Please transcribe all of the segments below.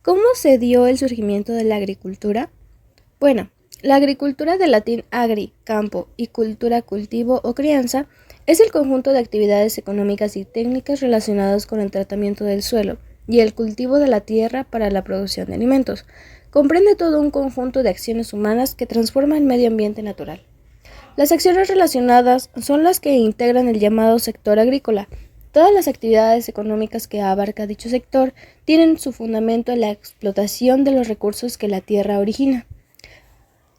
¿Cómo se dio el surgimiento de la agricultura? Bueno, la agricultura del latín agri, campo, y cultura, cultivo o crianza, es el conjunto de actividades económicas y técnicas relacionadas con el tratamiento del suelo y el cultivo de la tierra para la producción de alimentos. Comprende todo un conjunto de acciones humanas que transforman el medio ambiente natural. Las acciones relacionadas son las que integran el llamado sector agrícola. Todas las actividades económicas que abarca dicho sector tienen su fundamento en la explotación de los recursos que la tierra origina,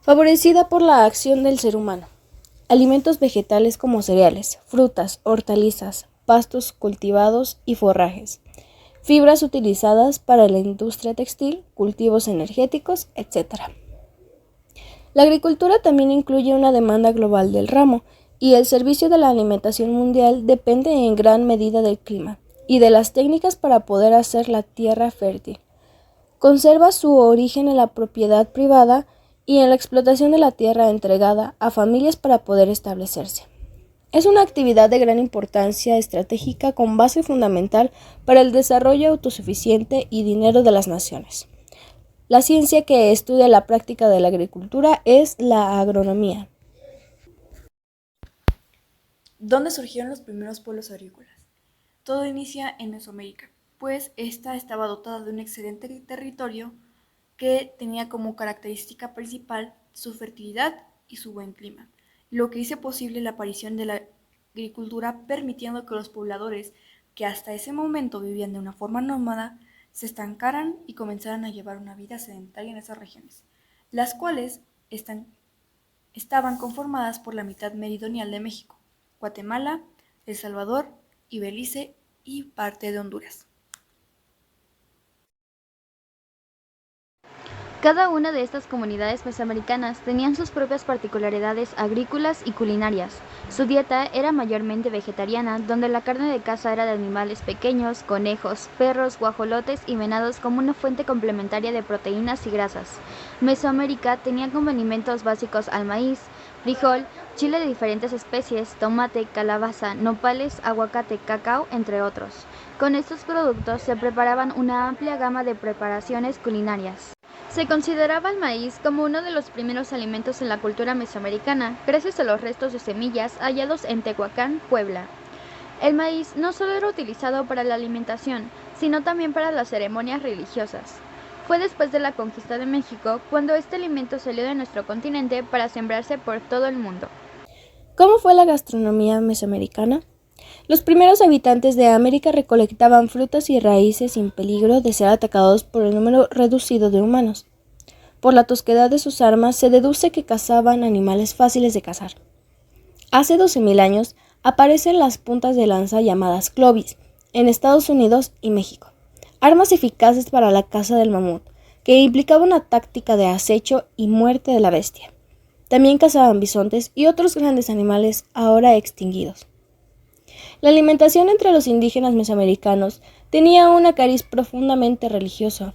favorecida por la acción del ser humano. Alimentos vegetales como cereales, frutas, hortalizas, pastos cultivados y forrajes. Fibras utilizadas para la industria textil, cultivos energéticos, etc. La agricultura también incluye una demanda global del ramo, y el servicio de la alimentación mundial depende en gran medida del clima y de las técnicas para poder hacer la tierra fértil. Conserva su origen en la propiedad privada y en la explotación de la tierra entregada a familias para poder establecerse. Es una actividad de gran importancia estratégica con base fundamental para el desarrollo autosuficiente y dinero de las naciones. La ciencia que estudia la práctica de la agricultura es la agronomía. ¿Dónde surgieron los primeros pueblos agrícolas? Todo inicia en Mesoamérica, pues esta estaba dotada de un excelente territorio que tenía como característica principal su fertilidad y su buen clima, lo que hizo posible la aparición de la agricultura, permitiendo que los pobladores, que hasta ese momento vivían de una forma nómada, se estancaran y comenzaran a llevar una vida sedentaria en esas regiones, las cuales estaban conformadas por la mitad meridional de México, Guatemala, El Salvador y Belice y parte de Honduras. Cada una de estas comunidades mesoamericanas tenían sus propias particularidades agrícolas y culinarias. Su dieta era mayormente vegetariana, donde la carne de caza era de animales pequeños, conejos, perros, guajolotes y venados como una fuente complementaria de proteínas y grasas. Mesoamérica tenía como alimentos básicos al maíz, frijol, chile de diferentes especies, tomate, calabaza, nopales, aguacate, cacao, entre otros. Con estos productos se preparaban una amplia gama de preparaciones culinarias. Se consideraba el maíz como uno de los primeros alimentos en la cultura mesoamericana, gracias a los restos de semillas hallados en Tehuacán, Puebla. El maíz no solo era utilizado para la alimentación, sino también para las ceremonias religiosas. Fue después de la conquista de México cuando este alimento salió de nuestro continente para sembrarse por todo el mundo. ¿Cómo fue la gastronomía mesoamericana? Los primeros habitantes de América recolectaban frutas y raíces sin peligro de ser atacados por el número reducido de humanos. Por la tosquedad de sus armas se deduce que cazaban animales fáciles de cazar. Hace 12.000 años aparecen las puntas de lanza llamadas clovis en Estados Unidos y México, armas eficaces para la caza del mamut, que implicaba una táctica de acecho y muerte de la bestia. También cazaban bisontes y otros grandes animales ahora extinguidos. La alimentación entre los indígenas mesoamericanos tenía un cariz profundamente religioso.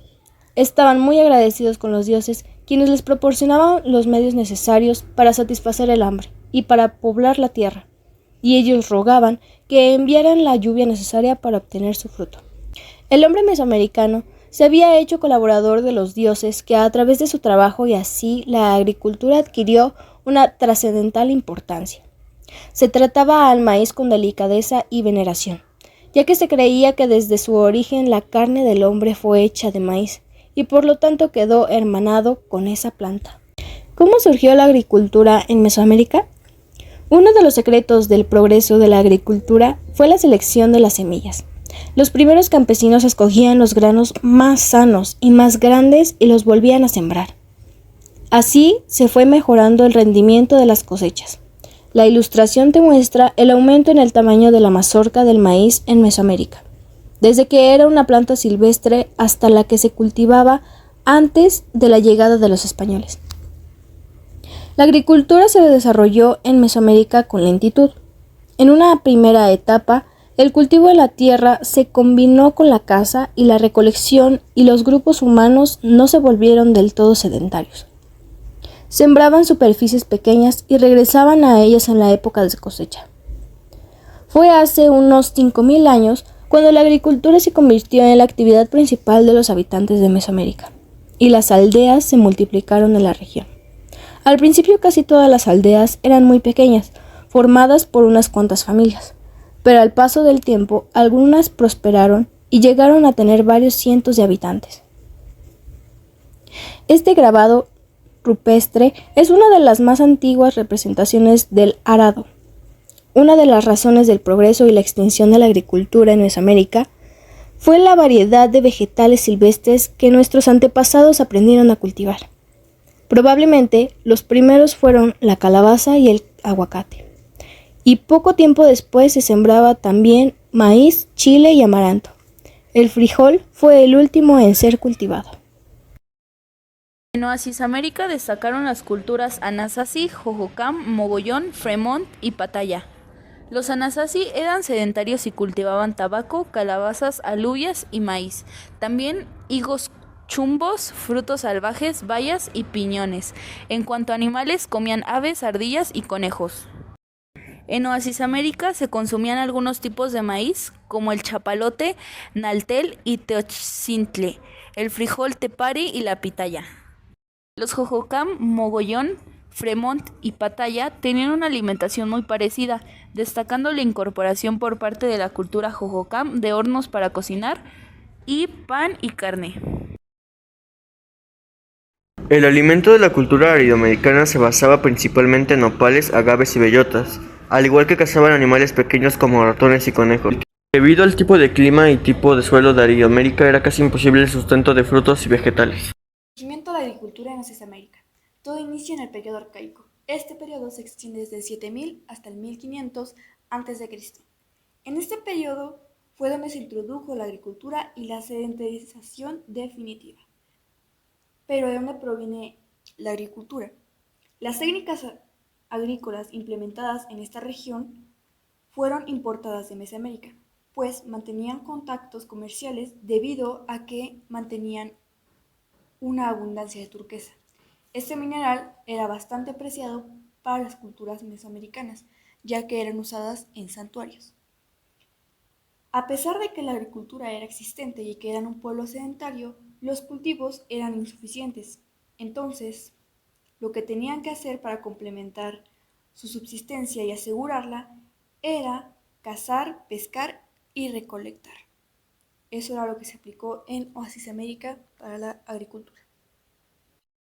Estaban muy agradecidos con los dioses, quienes les proporcionaban los medios necesarios para satisfacer el hambre y para poblar la tierra, y ellos rogaban que enviaran la lluvia necesaria para obtener su fruto. El hombre mesoamericano se había hecho colaborador de los dioses, que a través de su trabajo y así la agricultura adquirió una trascendental importancia. Se trataba al maíz con delicadeza y veneración, ya que se creía que desde su origen la carne del hombre fue hecha de maíz y por lo tanto quedó hermanado con esa planta. ¿Cómo surgió la agricultura en Mesoamérica? Uno de los secretos del progreso de la agricultura fue la selección de las semillas. Los primeros campesinos escogían los granos más sanos y más grandes y los volvían a sembrar. Así se fue mejorando el rendimiento de las cosechas. La ilustración te muestra el aumento en el tamaño de la mazorca del maíz en Mesoamérica, desde que era una planta silvestre hasta la que se cultivaba antes de la llegada de los españoles. La agricultura se desarrolló en Mesoamérica con lentitud. En una primera etapa, el cultivo de la tierra se combinó con la caza y la recolección, y los grupos humanos no se volvieron del todo sedentarios. Sembraban superficies pequeñas y regresaban a ellas en la época de cosecha. Fue hace unos 5.000 años cuando la agricultura se convirtió en la actividad principal de los habitantes de Mesoamérica, y las aldeas se multiplicaron en la región. Al principio casi todas las aldeas eran muy pequeñas, formadas por unas cuantas familias, pero al paso del tiempo algunas prosperaron y llegaron a tener varios cientos de habitantes. Este grabado rupestre es una de las más antiguas representaciones del arado. Una de las razones del progreso y la extensión de la agricultura en Mesoamérica fue la variedad de vegetales silvestres que nuestros antepasados aprendieron a cultivar. Probablemente los primeros fueron la calabaza y el aguacate, y poco tiempo después se sembraba también maíz, chile y amaranto. El frijol fue el último en ser cultivado. En Oasis América destacaron las culturas Anasazi, Hohokam, Mogollón, Fremont y Pattaya. Los Anasazi eran sedentarios y cultivaban tabaco, calabazas, alubias y maíz. También higos, chumbos, frutos salvajes, bayas y piñones. En cuanto a animales, comían aves, ardillas y conejos. En Oasis América se consumían algunos tipos de maíz, como el chapalote, naltel y teocintle, el frijol tepari y la pitaya. Los Hohokam, Mogollón, Fremont y Pattaya tenían una alimentación muy parecida, destacando la incorporación por parte de la cultura Hohokam de hornos para cocinar y pan y carne. El alimento de la cultura aridoamericana se basaba principalmente en nopales, agaves y bellotas, al igual que cazaban animales pequeños como ratones y conejos. Debido al tipo de clima y tipo de suelo de Aridoamérica, era casi imposible el sustento de frutos y vegetales. Surgimiento de la agricultura en Mesoamérica. Todo inicia en el periodo arcaico. Este periodo se extiende desde el 7000 hasta el 1500 a.C. En este periodo fue donde se introdujo la agricultura y la sedentarización definitiva. Pero ¿de dónde proviene la agricultura? Las técnicas agrícolas implementadas en esta región fueron importadas de Mesoamérica, pues mantenían contactos comerciales debido a que mantenían una abundancia de turquesa. Este mineral era bastante apreciado para las culturas mesoamericanas, ya que eran usadas en santuarios. A pesar de que la agricultura era existente y que eran un pueblo sedentario, los cultivos eran insuficientes. Entonces, lo que tenían que hacer para complementar su subsistencia y asegurarla era cazar, pescar y recolectar. Eso era lo que se aplicó en Oasis América para la agricultura.